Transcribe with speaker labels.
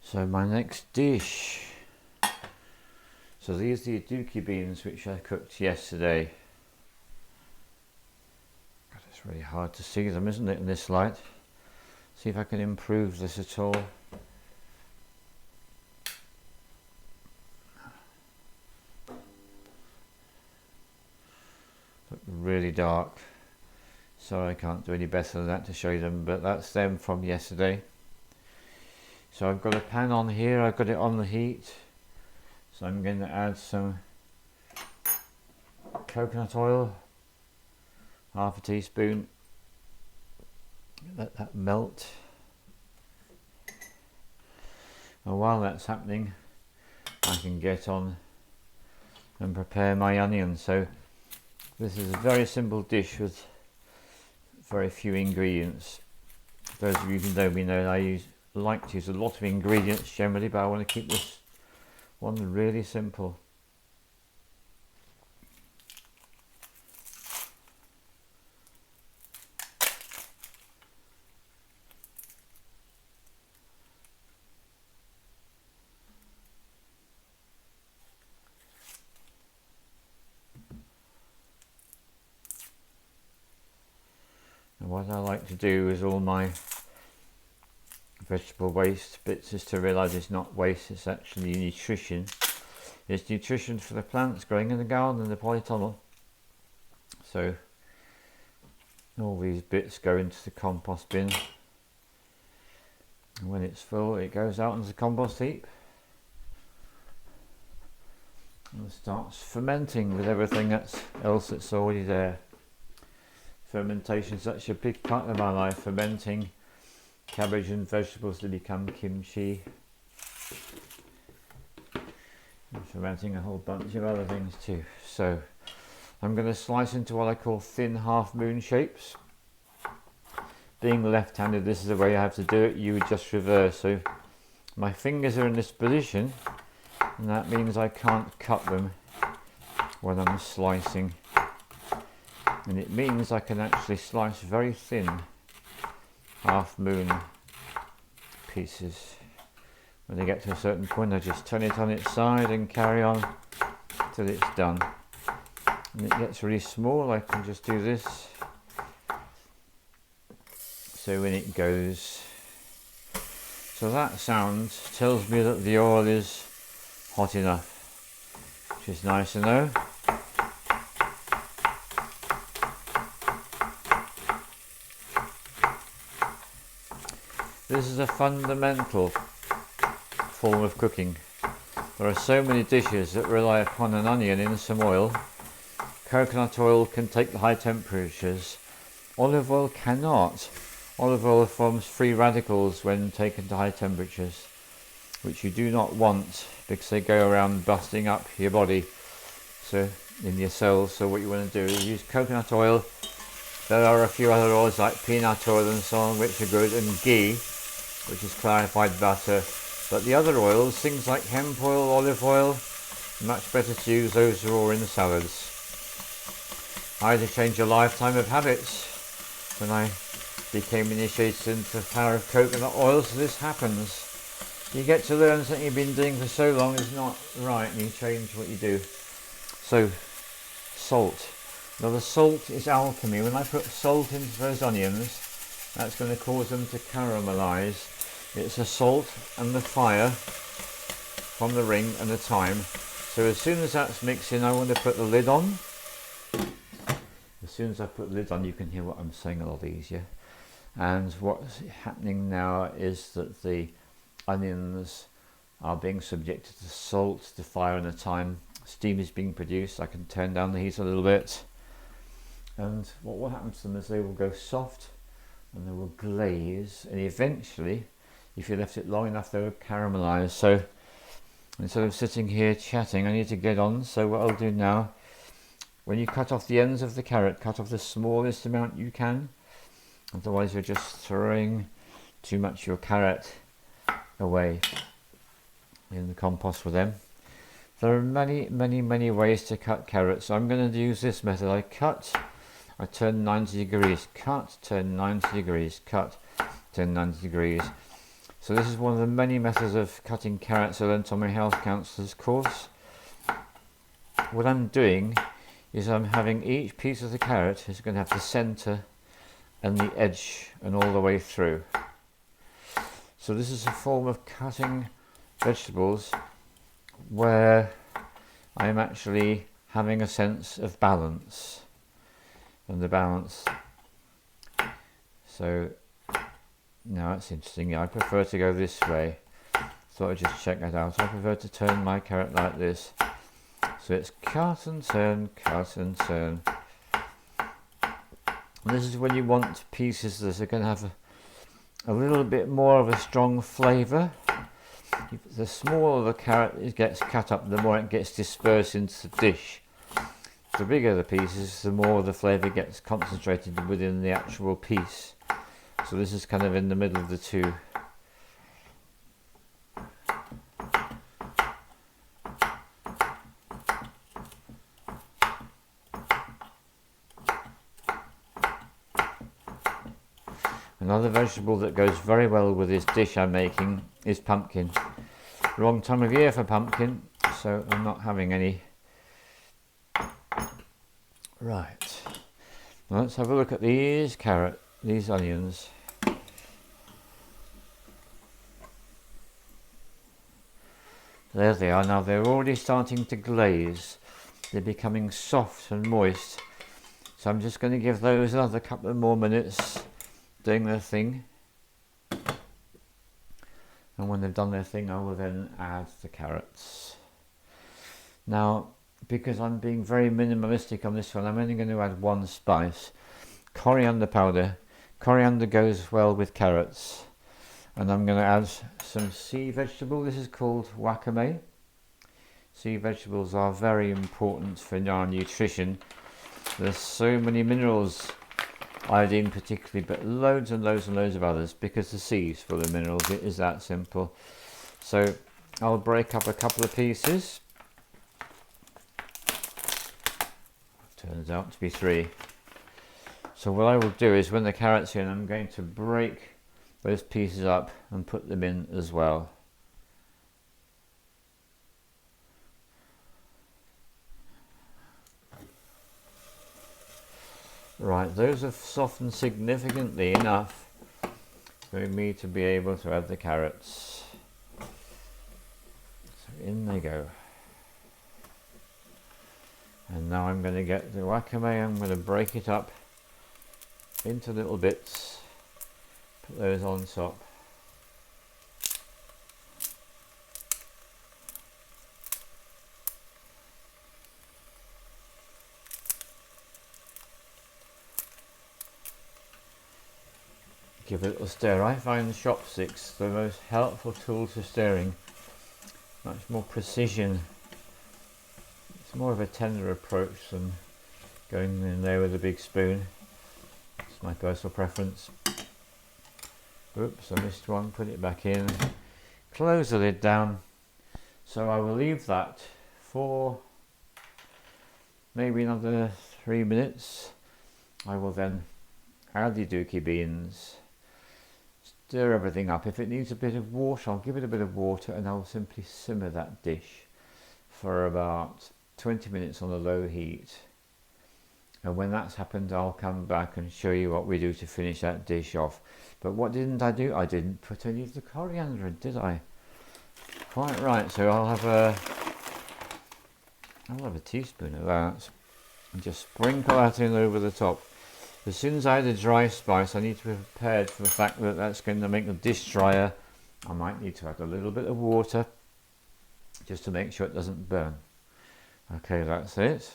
Speaker 1: So my next dish. So these are the aduki beans which I cooked yesterday. God, it's really hard to see them, isn't it, in this light? See if I can improve this at all. Look really dark. So I can't do any better than that to show you them, but that's them from yesterday. So I've got a pan on here, I've got it on the heat. So I'm going to add some coconut oil, half a teaspoon. Let that melt. And while that's happening, I can get on and prepare my onions. So this is a very simple dish with very few ingredients. Those of you who know me know I like to use a lot of ingredients generally, but I want to keep this one really simple. And what I like to do is all my vegetable waste bits is to realise it's not waste, it's actually nutrition. It's nutrition for the plants growing in the garden and the polytunnel. So all these bits go into the compost bin, and when it's full it goes out into the compost heap and starts fermenting with everything else that's already there. Fermentation is such a big part of my life, fermenting cabbage and vegetables to become kimchi, and fermenting a whole bunch of other things too. So I'm going to slice into what I call thin half moon shapes. Being left-handed, this is the way I have to do it. You would just reverse. So my fingers are in this position, and that means I can't cut them when I'm slicing. And it means I can actually slice very thin half moon pieces. When they get to a certain point, I just turn it on its side and carry on till it's done. And it gets really small, I can just do this. So when it goes, so that sound tells me that the oil is hot enough, which is nice to know. This is a fundamental form of cooking. There are so many dishes that rely upon an onion in some oil. Coconut oil can take the high temperatures. Olive oil cannot. Olive oil forms free radicals when taken to high temperatures, which you do not want because they go around busting up your body, so in your cells. So what you want to do is use coconut oil. There are a few other oils like peanut oil and so on which are good, and ghee, which is clarified butter. But the other oils, things like hemp oil, olive oil, much better to use those raw in the salads. I had to change a lifetime of habits when I became initiated into the power of coconut oil, so this happens. You get to learn something you've been doing for so long is not right, and you change what you do. So, salt. Now the salt is alchemy. When I put salt into those onions, that's going to cause them to caramelise. It's the salt and the fire from the ring and the thyme. So as soon as that's mixing, I want to put the lid on. As soon as I put the lid on, you can hear what I'm saying a lot easier. And what's happening now is that the onions are being subjected to salt, the fire and the thyme. Steam is being produced. I can turn down the heat a little bit. And what will happen to them is they will go soft and they will glaze, and eventually, if you left it long enough, they will caramelise. So instead of sitting here chatting, I need to get on. So what I'll do now, when you cut off the ends of the carrot, cut off the smallest amount you can. Otherwise you're just throwing too much of your carrot away in the compost with them. There are many ways to cut carrots. So I'm going to use this method. I cut, I turn 90 degrees, cut, turn 90 degrees, cut, turn 90 degrees. So this is one of the many methods of cutting carrots I learnt on my health counsellor's course. What I'm doing is I'm having each piece of the carrot is going to have the centre and the edge and all the way through. So this is a form of cutting vegetables where I'm actually having a sense of balance and the balance. So now that's interesting. I prefer to go this way. Thought I'd just check that out. I prefer to turn my carrot like this. So it's cut and turn, cut and turn. And this is when you want pieces that are going to have a little bit more of a strong flavour. The smaller the carrot it gets cut up, the more it gets dispersed into the dish. The bigger the pieces, the more the flavour gets concentrated within the actual piece. So this is kind of in the middle of the two. Another vegetable that goes very well with this dish I'm making is pumpkin. Wrong time of year for pumpkin, so I'm not having any. Right, now let's have a look at these onions. There they are. Now they're already starting to glaze. They're becoming soft and moist. So I'm just going to give those another couple of more minutes doing their thing. And when they've done their thing, I will then add the carrots. Now, because I'm being very minimalistic on this one, I'm only going to add one spice. Coriander powder. Coriander goes well with carrots. And I'm going to add some sea vegetable. This is called wakame. Sea vegetables are very important for our nutrition. There's so many minerals, iodine particularly, but loads and loads and loads of others, because the sea is full of minerals. It is that simple. So I'll break up a couple of pieces. Turns out to be 3. So what I will do is when the carrots are in, I'm going to break those pieces up and put them in as well. Right, those have softened significantly enough for me to be able to add the carrots. So in they go. And now I'm going to get the wakame, I'm going to break it up into little bits, put those on top. Give it a little stir. I find the chopsticks the most helpful tool for stirring. Much more precision. It's more of a tender approach than going in there with a big spoon. It's my personal preference. Oops, I missed one. Put it back in. Close the lid down. So I will leave that for maybe another 3 minutes. I will then add the aduki beans. Stir everything up. If it needs a bit of water, I'll give it a bit of water, and I'll simply simmer that dish for about 20 minutes on a low heat. And when that's happened, I'll come back and show you what we do to finish that dish off. But what didn't I do? I didn't put any of the coriander in, did I? Quite right. So I'll have a teaspoon of that and just sprinkle that in over the top. As soon as I add a dry spice, I need to be prepared for the fact that that's going to make the dish drier. I might need to add a little bit of water just to make sure it doesn't burn. Okay, that's it.